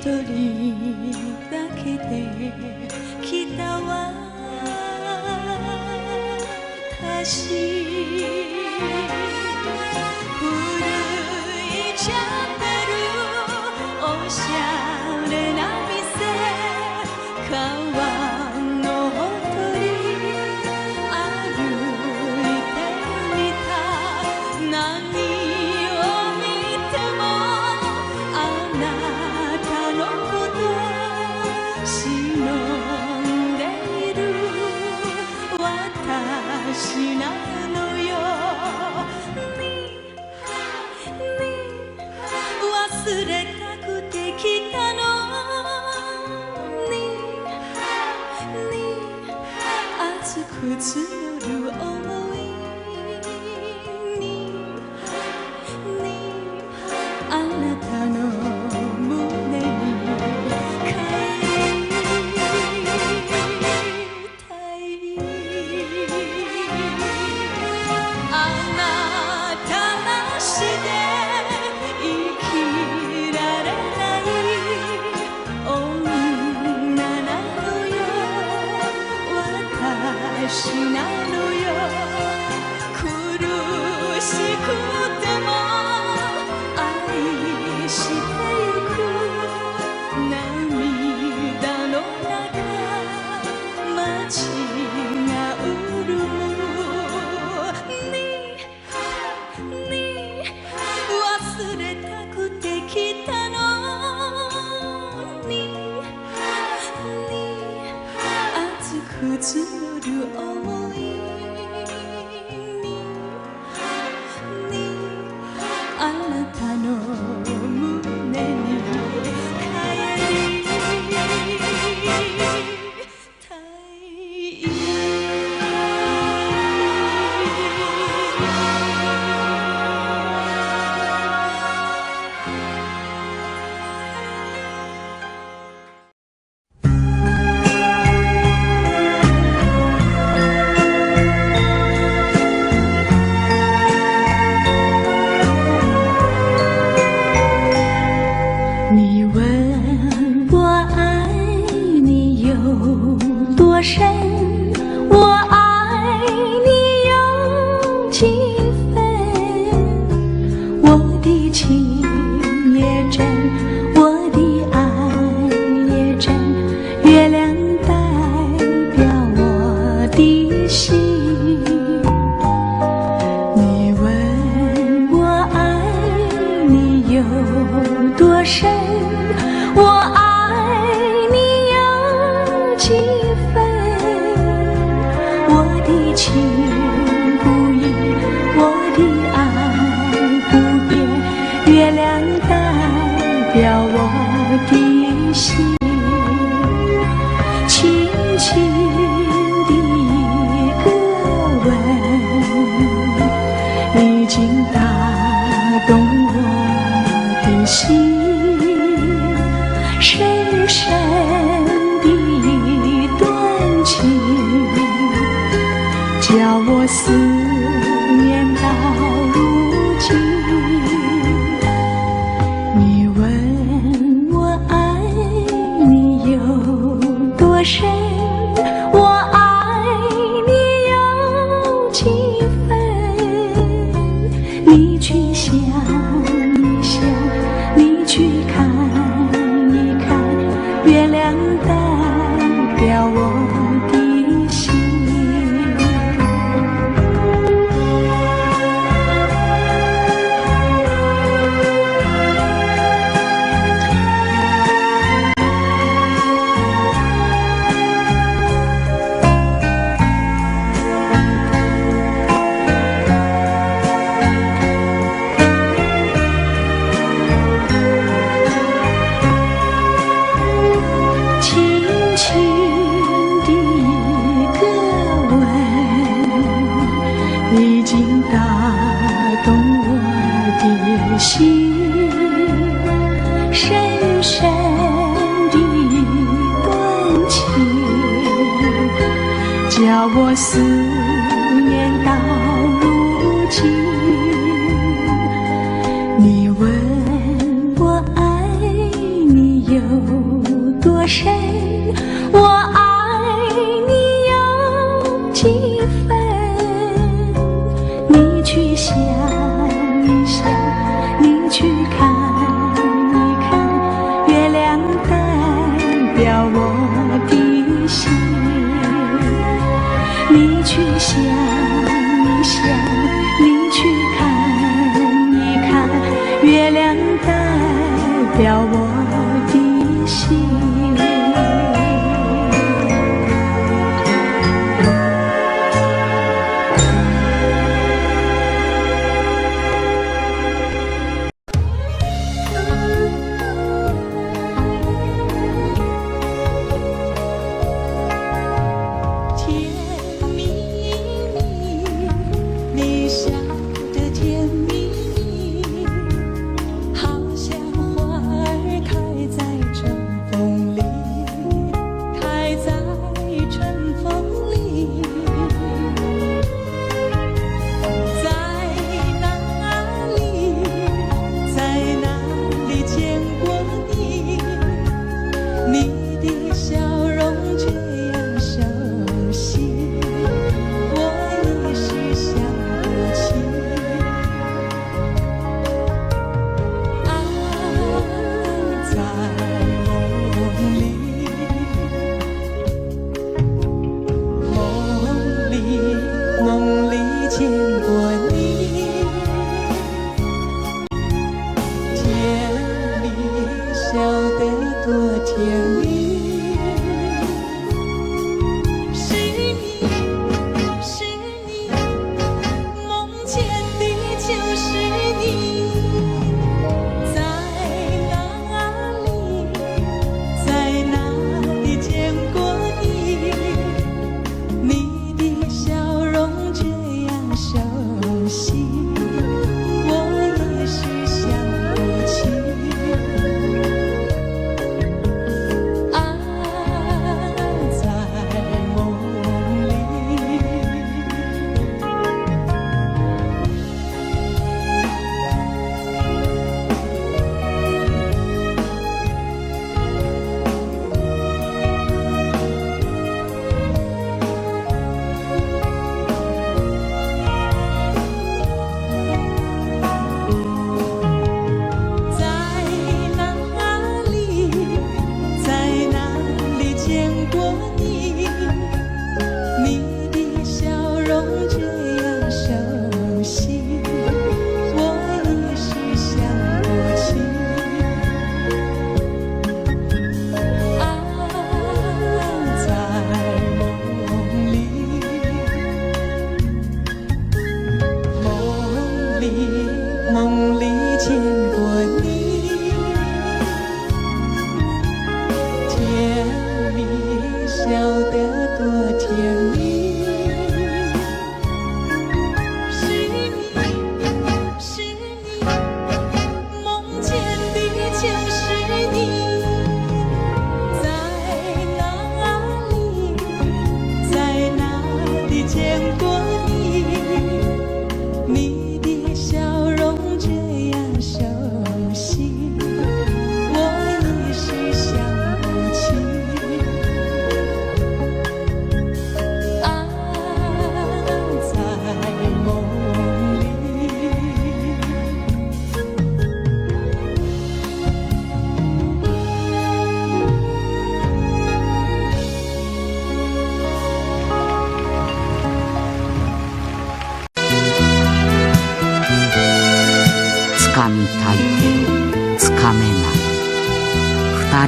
人だけで来た私、古いチャペル、おしゃれな店、川のほとり歩いてみた。何を見てもあなたのこと忍んでいる私なのよ。忘れたくて来たのに熱く募る想いにあなたの胸に帰りたい。あなたなしで生きられない女なのよ。私なのよ。苦しくても愛してゆく。涙の中街が潤むに忘れたくて来たのに熱く募る想いにあなたの胸に帰りたい。你问我爱你有多深，我爱你有几分？我的情也真，我的爱也真，月亮代表我的心。你问我爱你有多深，我爱你有几分？我的情不移，我的爱不变，月亮代表我的心。轻轻的一个吻，已经打动我的心。深深的一段情，叫我思念到如今。你问我爱你有多深，我爱你有几分？你去想一想，你去看，月亮代表我的心。已经打动我的心，深深的一段情，叫我思念到如今。你问我爱你有几分，你去想一想，你去看一看，月亮代表我的心。你去想一想，你去看一看，月亮代表我的心。掴みたいけどつかめない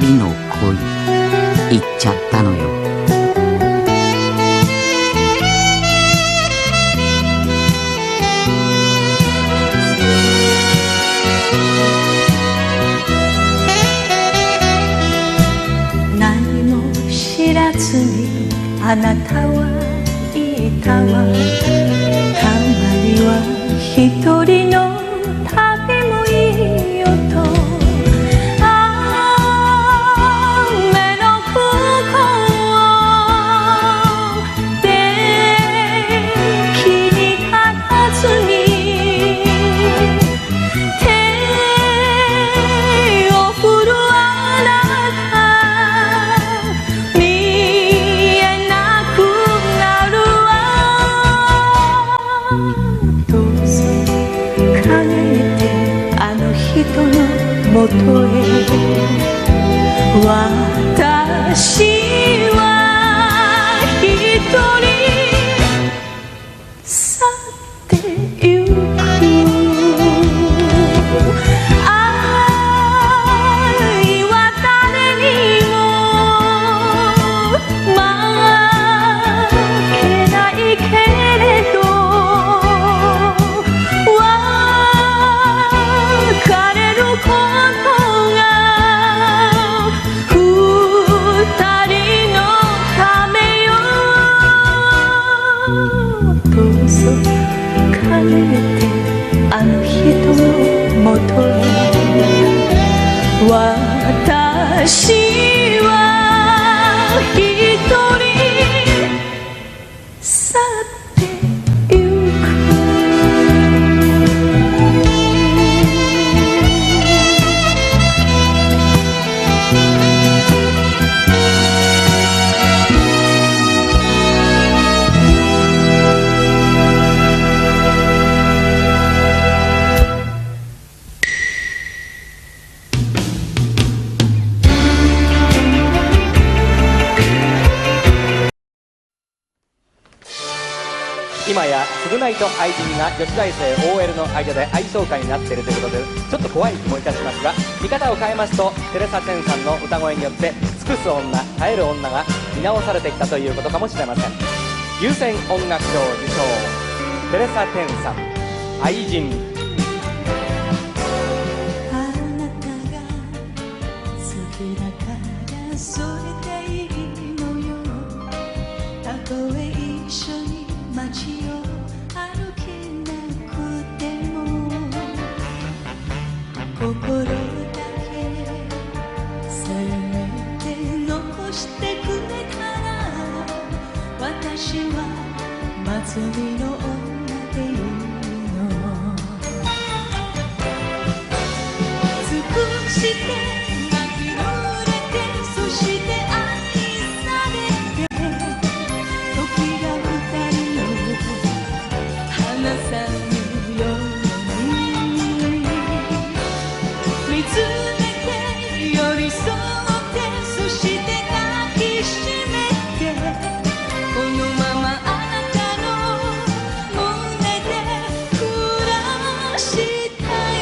二人の恋行っちゃったのよ。何も知らずにあなたはいたわ。たまには一人の旅もいいよと。雨の向こうで気に立たずに手を振るあなた見えなくなるわ。どうぞ帰ってあの人のもとへ。私は一人去ってゆく。今や償いと愛人が女子大生 OL の間で愛想会になっているということで、ちょっと怖い気もいたしますが、見方を変えますとテレサ・テンさんの歌声によって尽くす女、耐える女が見直されてきたということかもしれません。優先音楽賞受賞、テレサ・テンさん、愛人。あなたが好きだからそれでいいのよ。たとえ一緒に街を歩けなくても心だけせめて残してくれたら、私は祭りの女でいいの。尽くして泣き濡れて、そして愛されて、時が二人離さぬように見つめて、寄り添って、そして抱きしめて、このままあなたの胸で暮らしたい。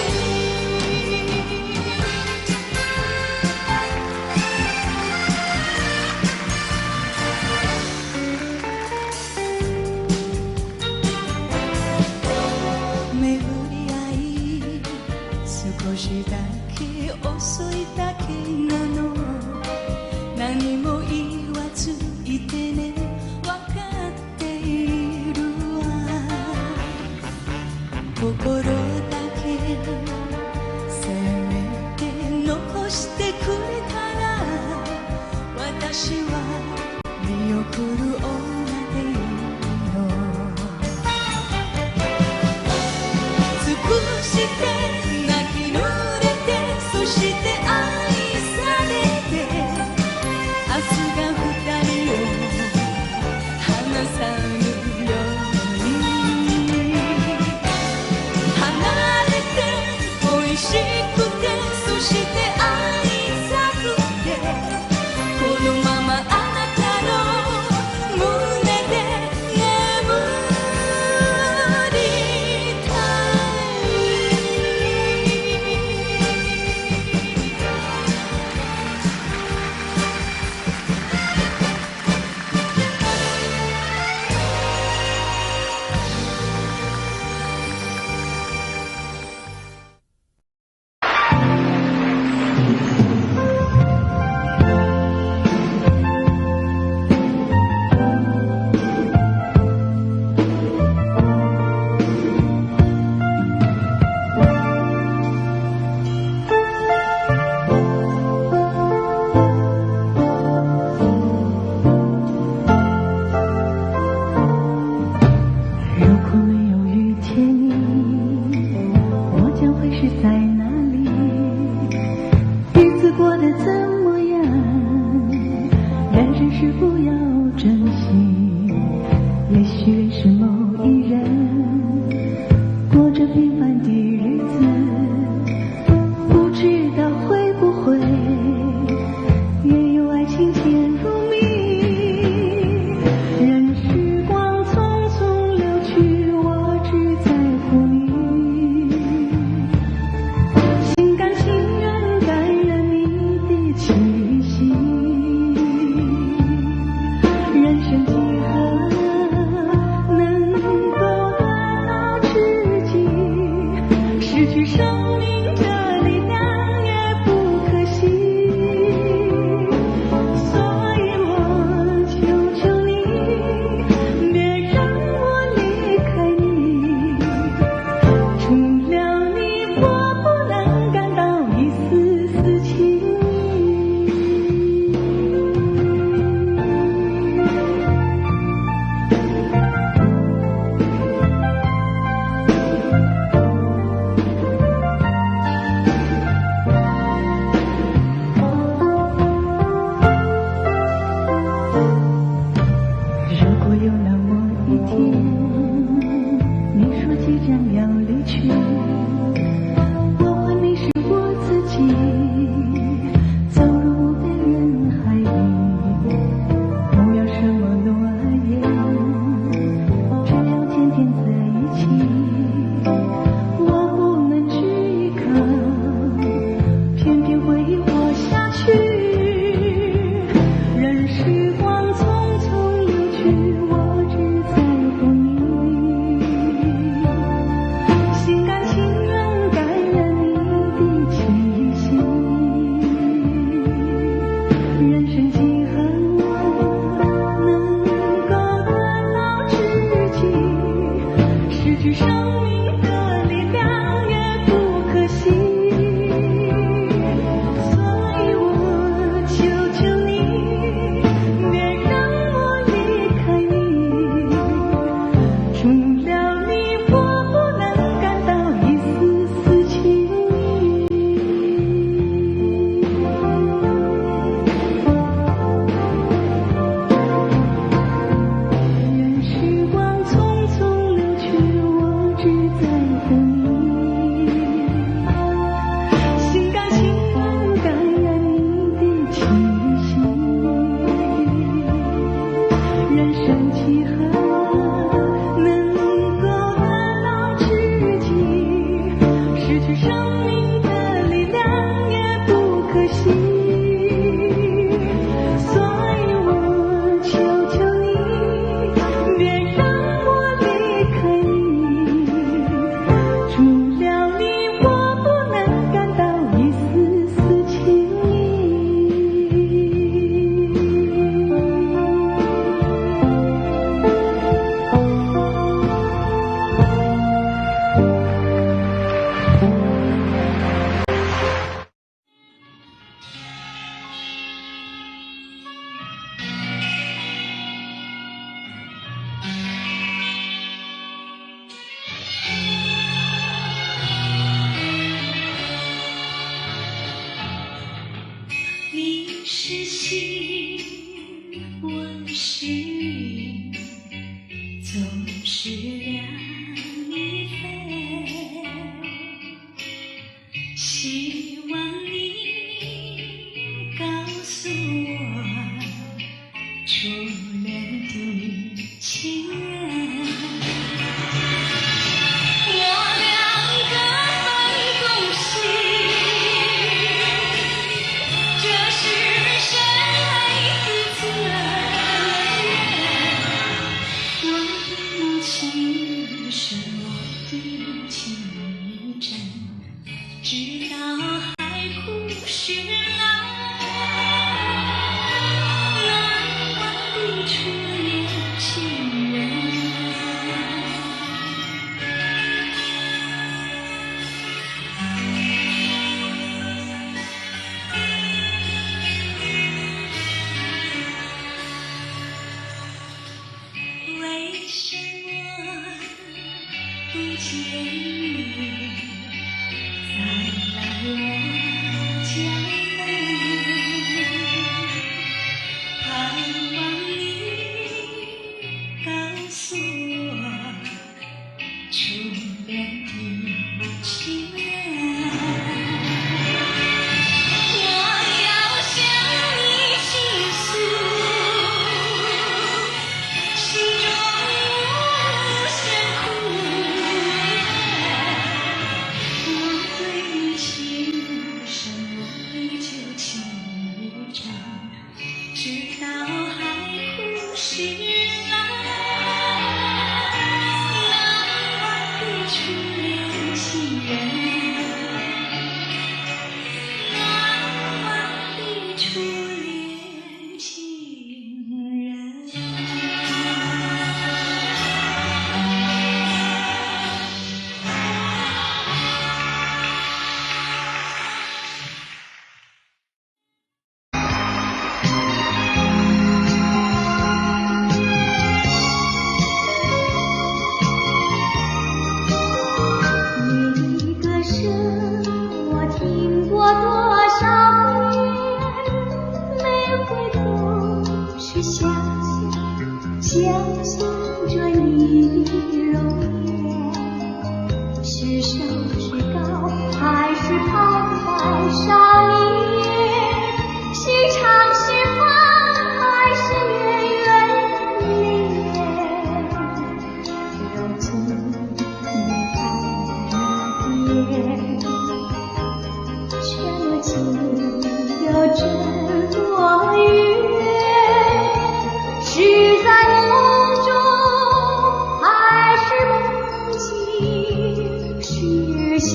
巡り合い少しだけ遅いだけなの。何も言わずいてね、分かっているわ。心だけせめて残してくれたら、私は見送る女でいいの。尽くして泣き濡れて、そして愛されて、明日が二人を離さぬように。離れて恋しくて、そして愛さくて、このままあなたの胸で眠りたい。如果没有遇见你，我将会是在哪里？日子过得怎么样？人生是不要珍惜，也许是某一人过着平凡的日子，不知道会不会也有爱情渐入迷。任时光匆匆流去，我只在乎你，心甘情愿感染你的气息。人生几何能够你说即将要离去，我问你是我自己，走入的人海里，不要什么诺言，只要天天在一起。我不能只依靠，偏偏会活下去。任时光匆匆流去，我只在乎你，心甘情愿感染你的气息。人生几何能够得到知己，失去生命的力量也不可惜。所以我求求你，别让我离开你，除了你我不能感到一丝丝情意。任时光匆匆流去，我只在乎你，心甘情愿感染你的气息。人生几何能够得到知己，失去生命的力量也不可惜。所以我求求你，别让我离开你，除了你我不能感到一丝丝情你是星，我是云，总是两翼飞。希望你告诉我，初恋的情人。我两个分东西，这是深爱的责任。我的母亲是我的情真，直到海枯石烂，难忘的初恋情人。为什么不见你再来我家门？盼望你告诉我，初恋的情人。我要向你倾诉，心中无限苦。我对你情深，我已近你在那边，却不知有这多远，是在梦中还是梦境实现？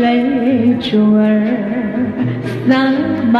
泪珠儿洒满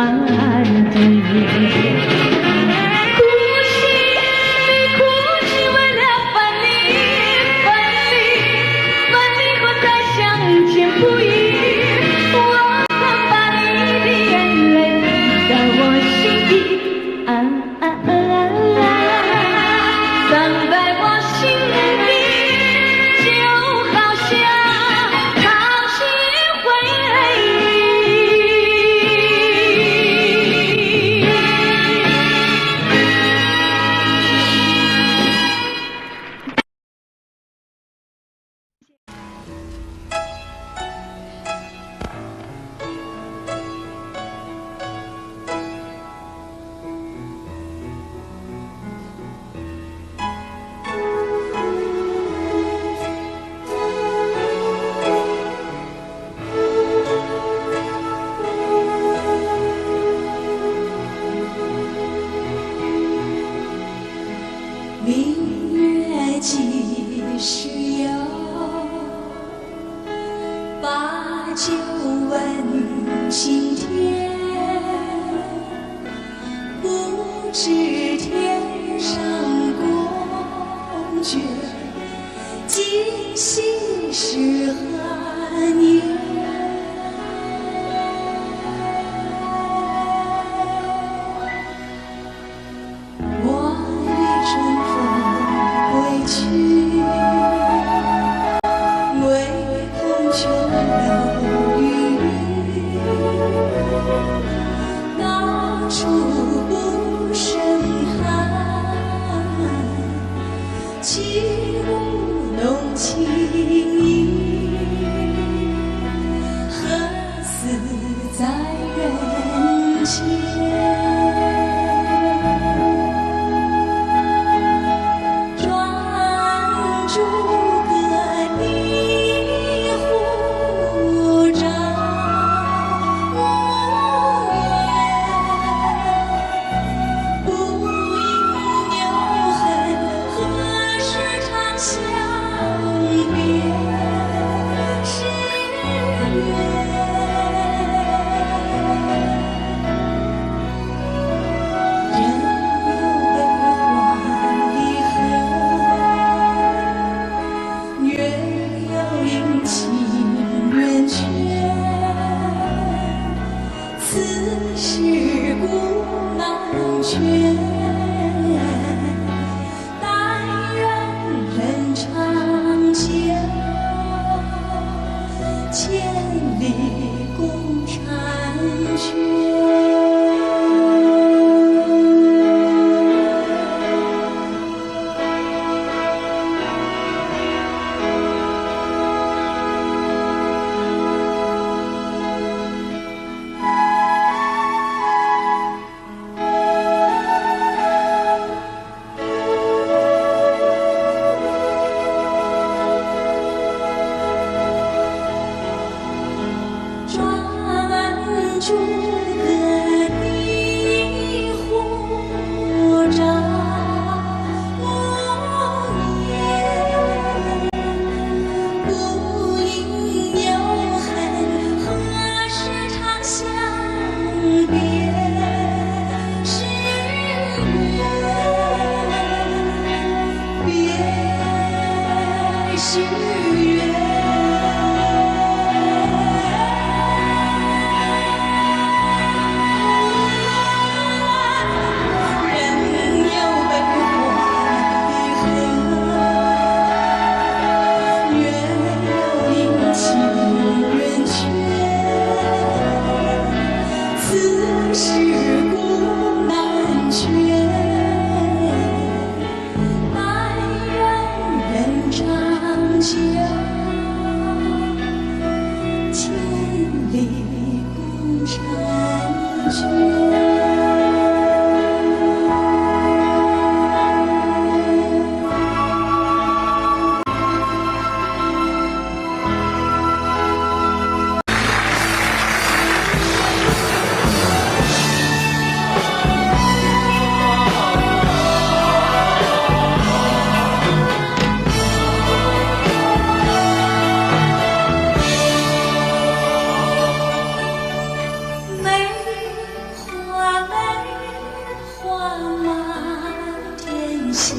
下，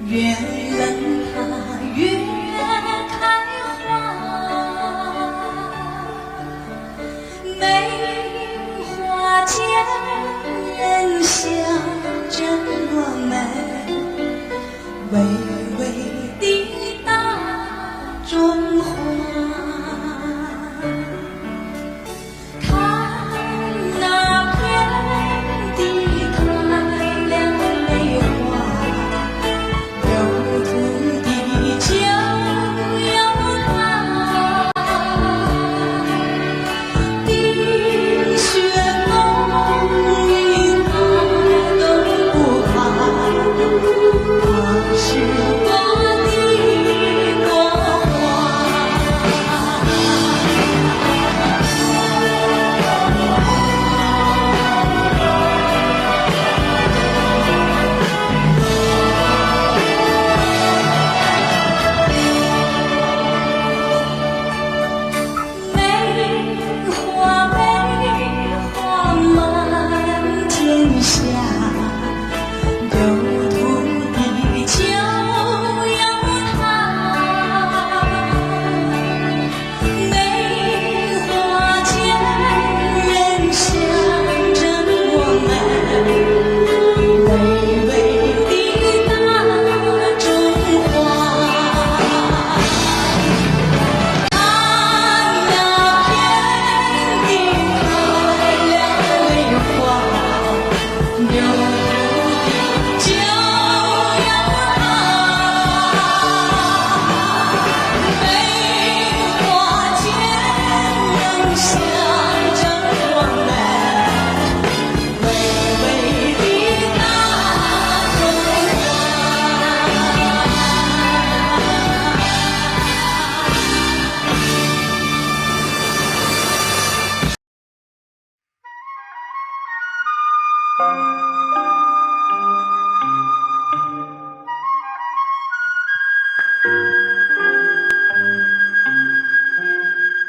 越冷它越开花。梅花间人笑着我们，微微的大中华。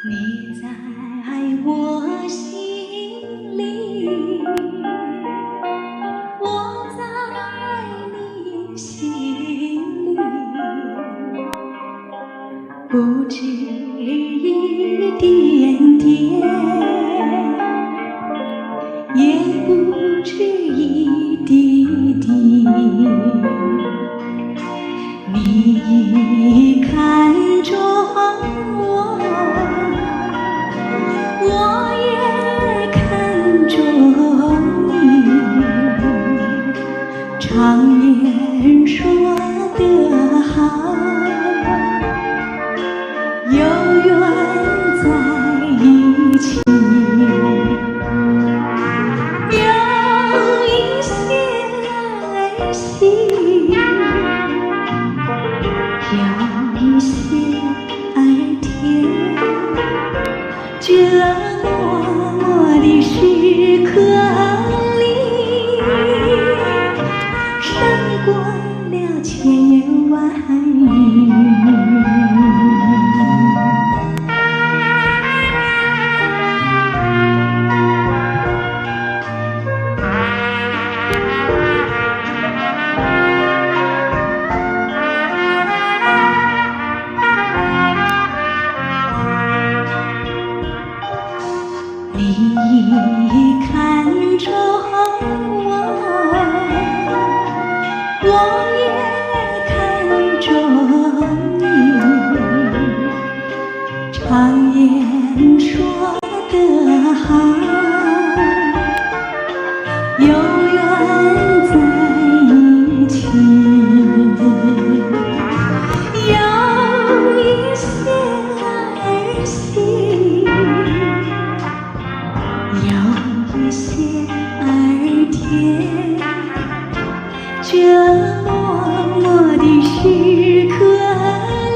你在我心里，我在你心里，不止一点点，也不止一滴滴。你看着我，我也看着你，常言说得好，有缘在一起，有一些儿戏，有一些儿甜，这默默的时刻里，胜过了千言万语。你看着我，我也看着你，常言说得好，有缘在一起，有一些儿戏，有一些儿甜，这默默的时刻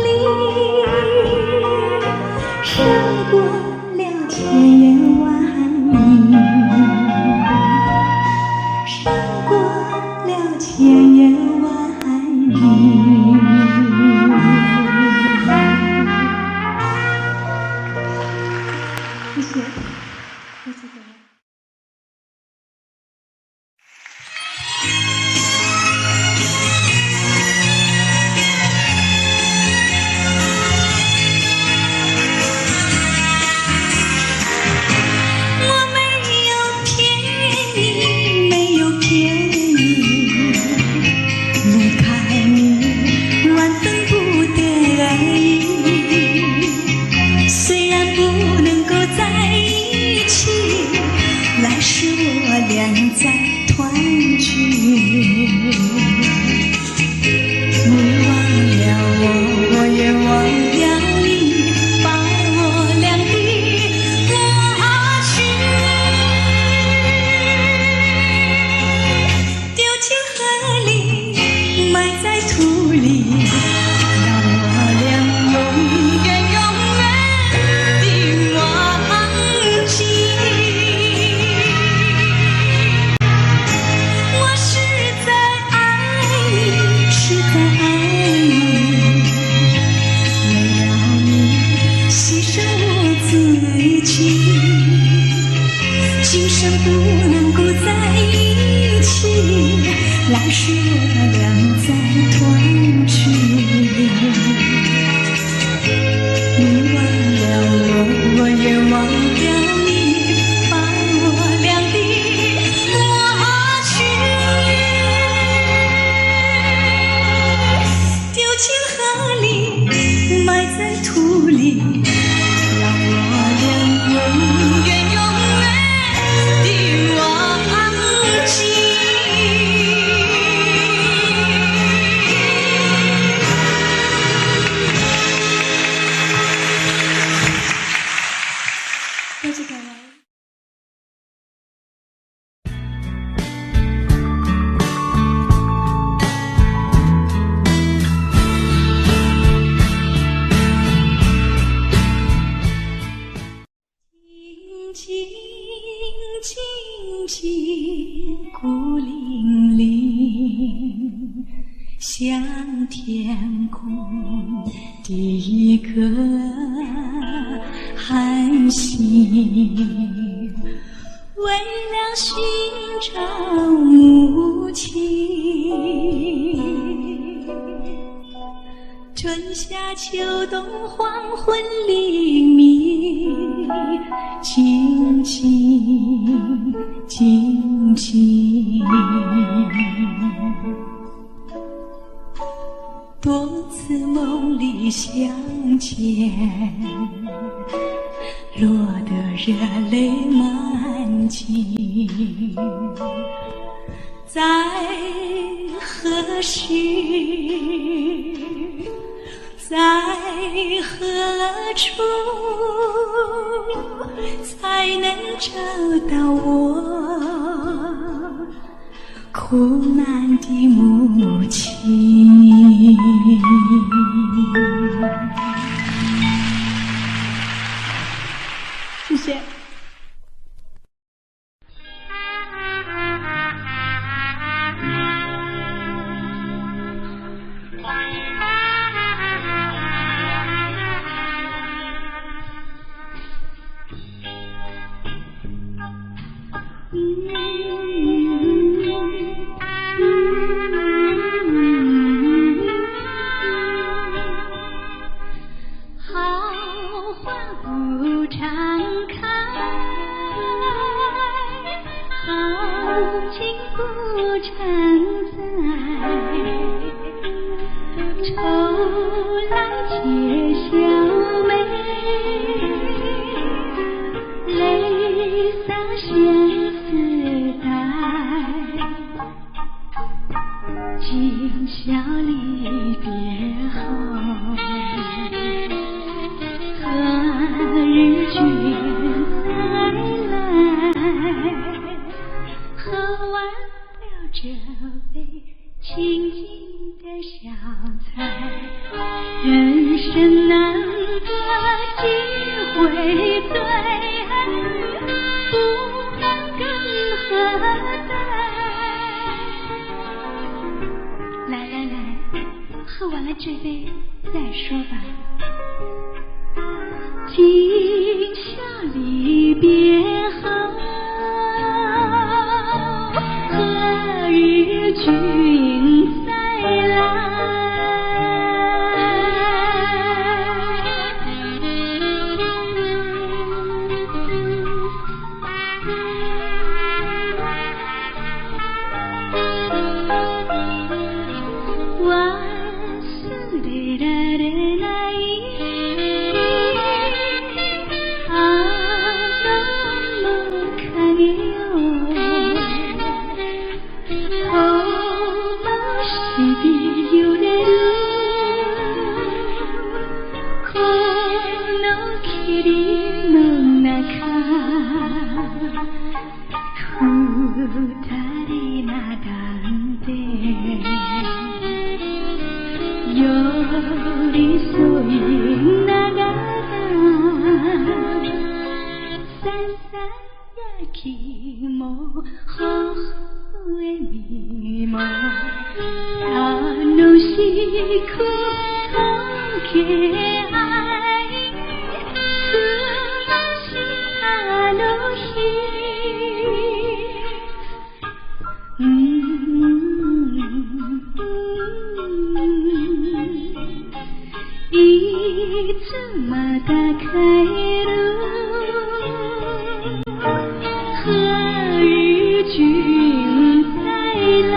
里，胜过了千言万语，胜过了千言万语。谢谢，谢谢各位。是我俩再团聚。你忘了我，我也忘了你，把我俩的过去丢进河里，埋在土里，让我俩永远永远的忘记。我是在爱你，是在爱你，为了你牺牲我自己，今生不能够在一起，来世我俩再团聚。你忘了我，我也忘了你，把我俩的过去丢进河里，埋在土里，让我俩永远永远的忘记。多谢各位。静静静静孤零零，像天空的一颗寒星，为了寻找母亲。春夏秋冬黄昏黎明，静静静静，多次梦里相见，落得热泪满襟，在何时，在何处，才能找到我苦难的母亲？谢谢。好花不常开，好景不常在，愁来且笑眉，泪洒相思带，今宵离别后，何日君再来？喝完了这杯清静的小菜，人生难得几回醉，不能更何待？来来来，喝完了这杯再说吧。今宵离别后，何日君再来？人なんて寄り添いながらささやきも微笑みも楽しく溶け合い過ごしたあの日いつまた帰る海君再来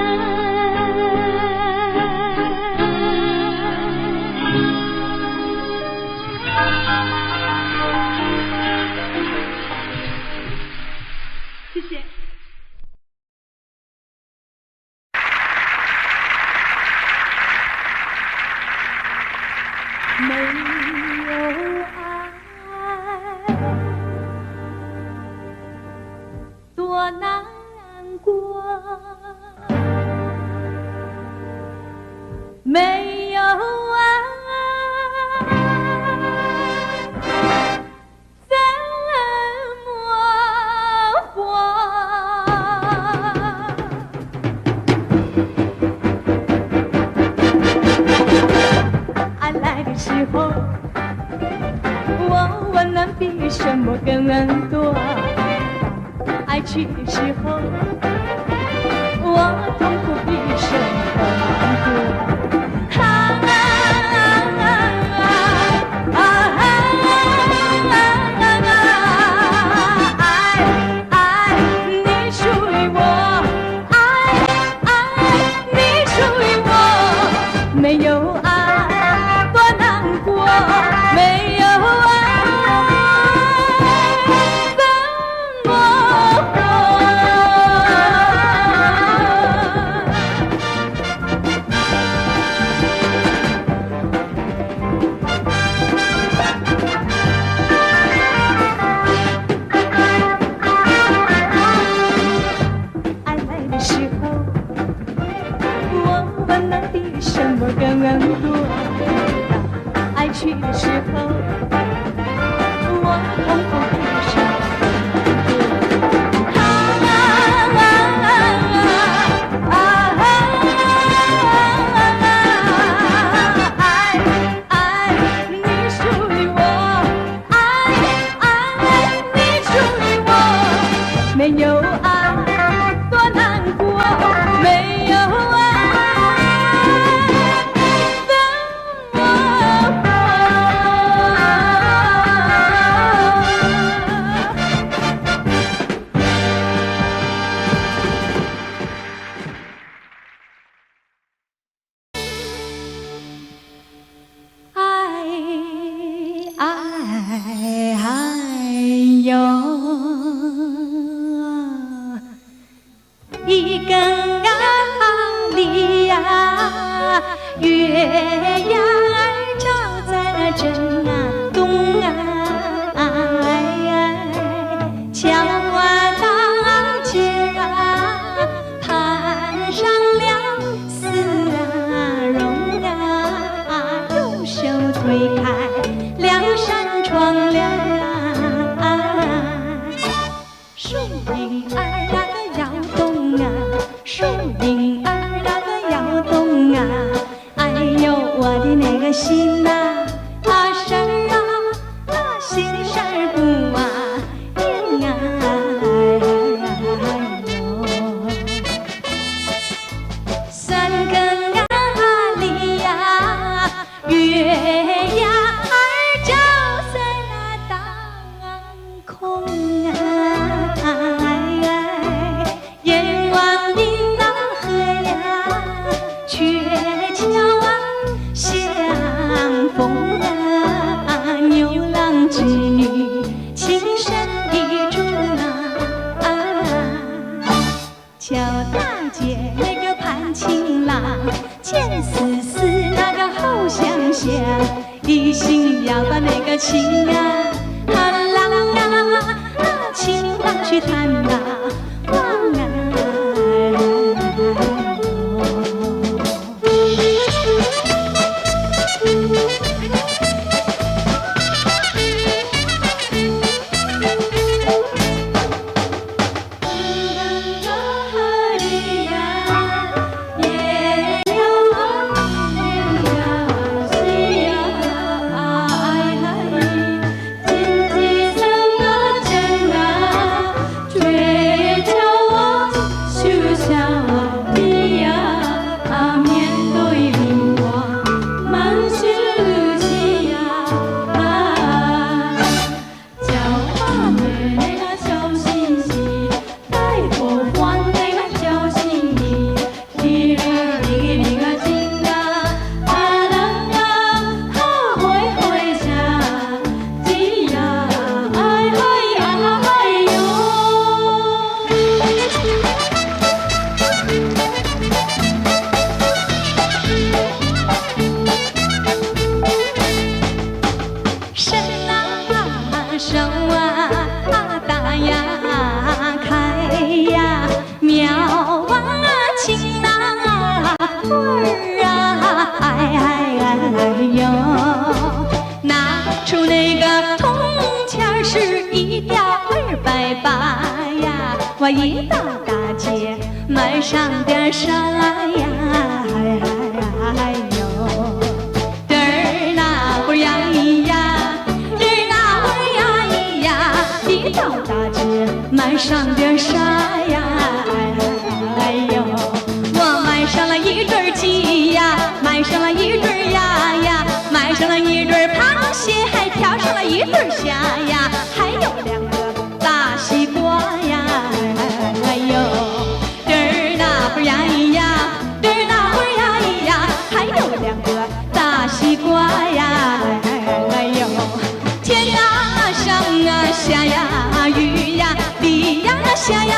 谢谢没有爱多难过，没有爱怎么活？爱来的时候，我能比什么更多？爱去的时候，我痛苦比什么更多？爱你属于我，爱你属于我，没有爱多难过，没有爱怎么活？爱来的时候，我们能比什么更多？爱去的时候，我痛苦比什么爱你属于我，爱你属于我，没有爱多难过，没有爱怎么活？哎呦，一根啊梨呀，月呀儿照在那正啊东啊，桥啊大街啊，攀上了丝啊绒啊，用手推开两扇窗帘树影儿那个摇动啊，树影儿那个摇动啊，哎呦我的那个心啊，事儿啊，心事儿不啊定啊，三更啊里呀，月呀儿照在那当空啊，眼望的那河呀，鹊桥啊相逢啊，牛郎织女情深意重啊，乔大姐那个盼情郎，钱丝丝那个好相想，一心要把那个情啊郎啊情郎去谈啊，忘我一到大街买上点啥呀？哎呦，嘚儿那会儿呀咿呀，嘚儿那会儿呀咿呀，一到大街买上点啥呀？哎呦，我买上了一对鸡呀，买上了一对鸭呀，买上了一对螃蟹，还挑上了一对虾呀，还有2个大西瓜呀。哎呦，嘚儿那会儿呀咿呀，嘚儿那会儿呀咿呀，还有2个大西瓜呀。哎呦，天啊上啊下呀雨呀地呀下呀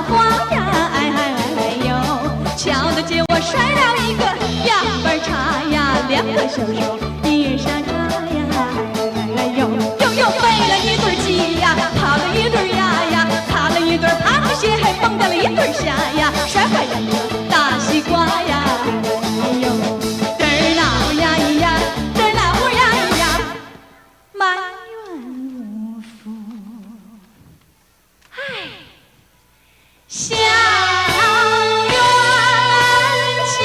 花呀。哎呦，瞧得见我摔了一个2瓣茶呀，2个小手一沙茶呀。哎呦，又飞了一对鸡呀，跑了一对鸭呀，爬了一对螃蟹，还蹦跶了一对虾呀，摔坏2个大西瓜呀。哎呦，嘚儿那会儿呀咿呀，嘚儿那会儿呀咿呀，埋怨无福。唉，小冤家。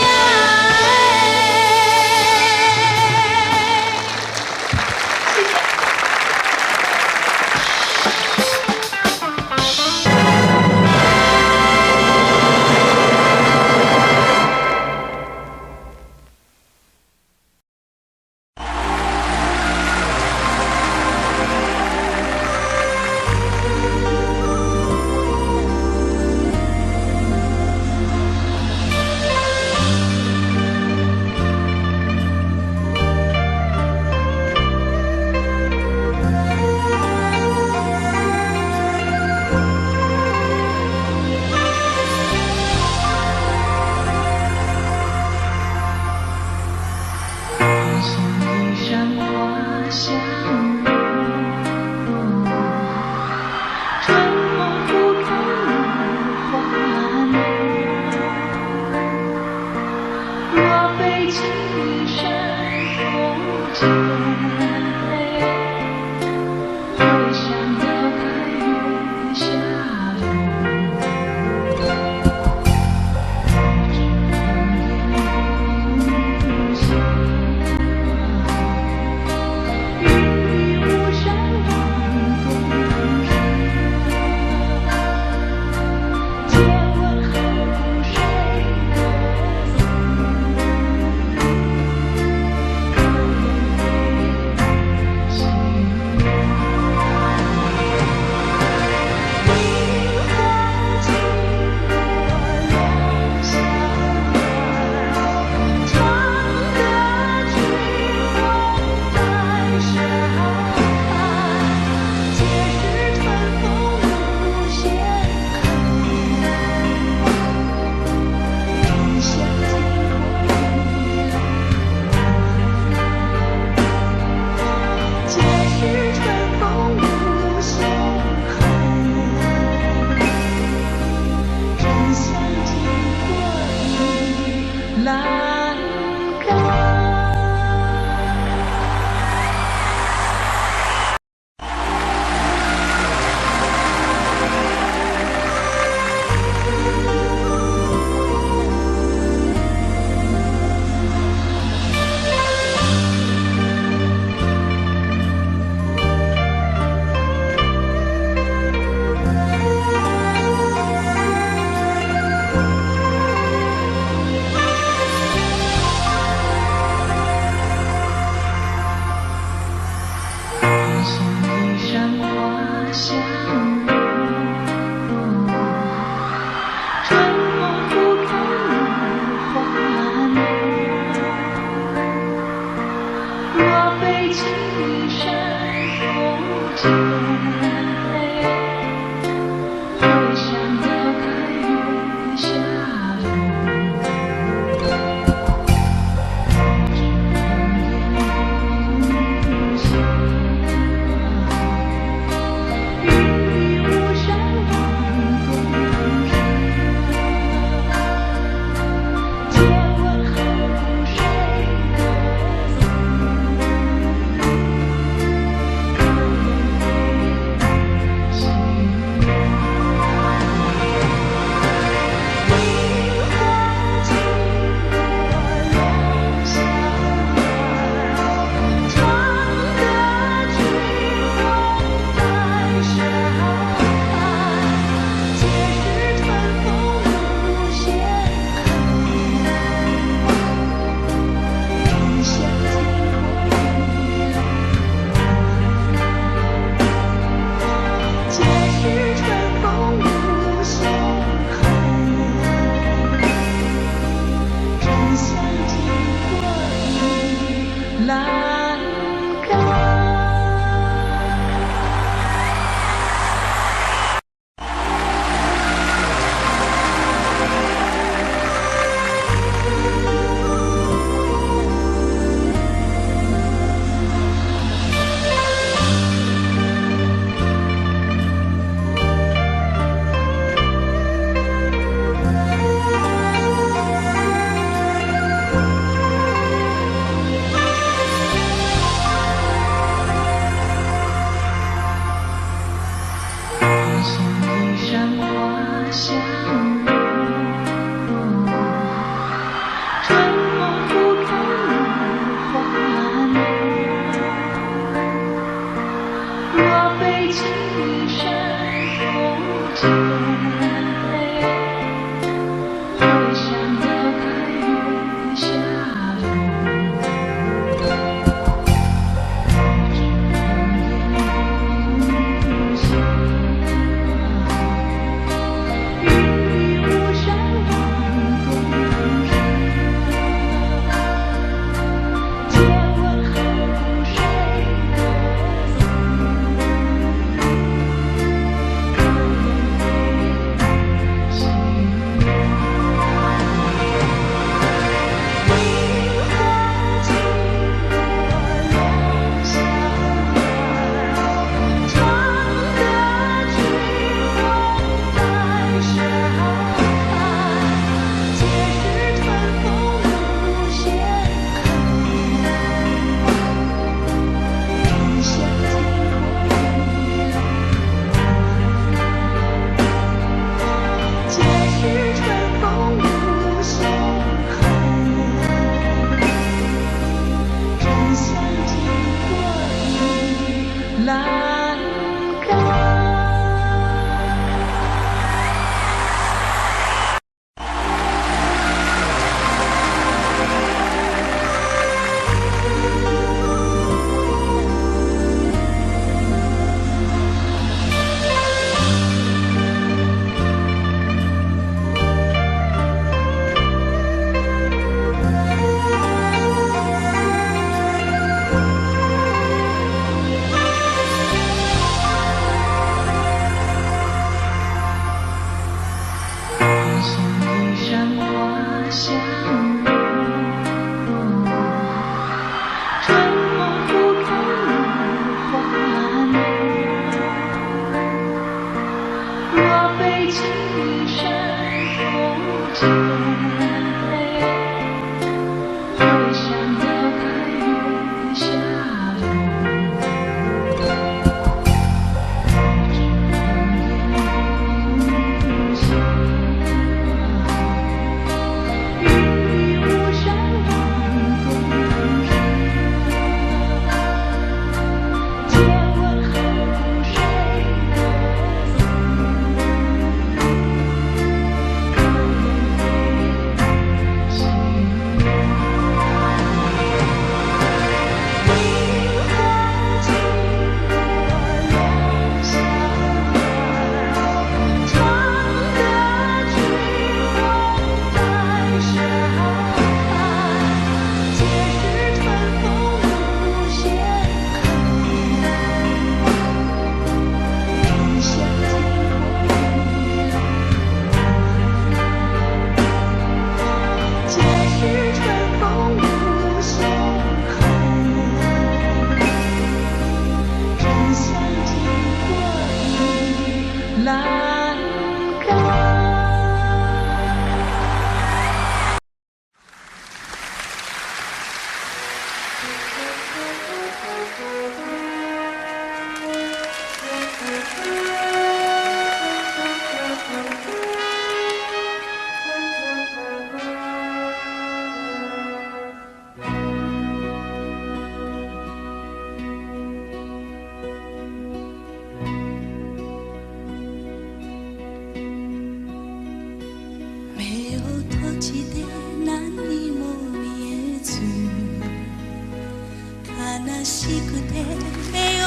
しくて目を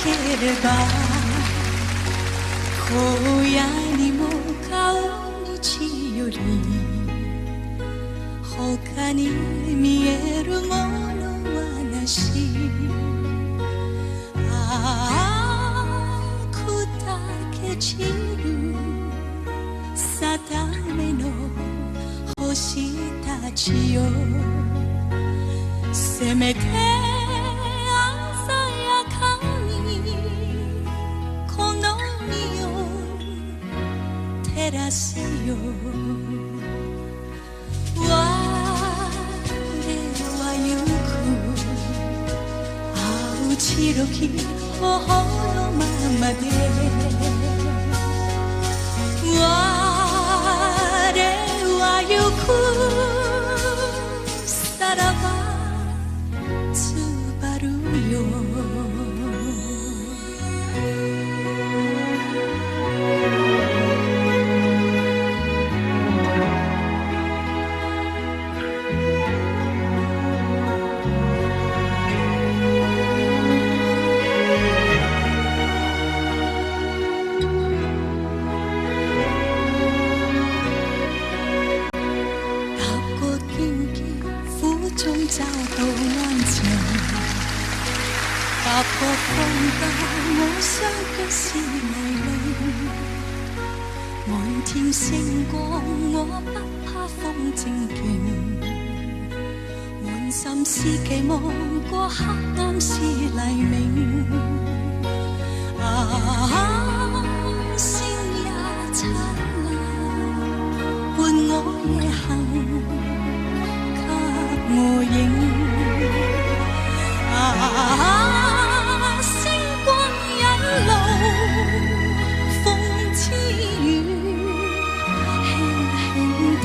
開ければ荒野にも顔道より他に見えるものはなしああ砕け散る定めの星たちよせめて鮮やかにこの身を照らせよ我は行く青白き頬のままで我は行くさらば踏破風暴，我相跟是迷離。滿天星光，我不怕風正勁。滿心思期望過黑暗是黎明。啊，星也燦爛，伴我夜行，給我影。啊。風之雨輕輕地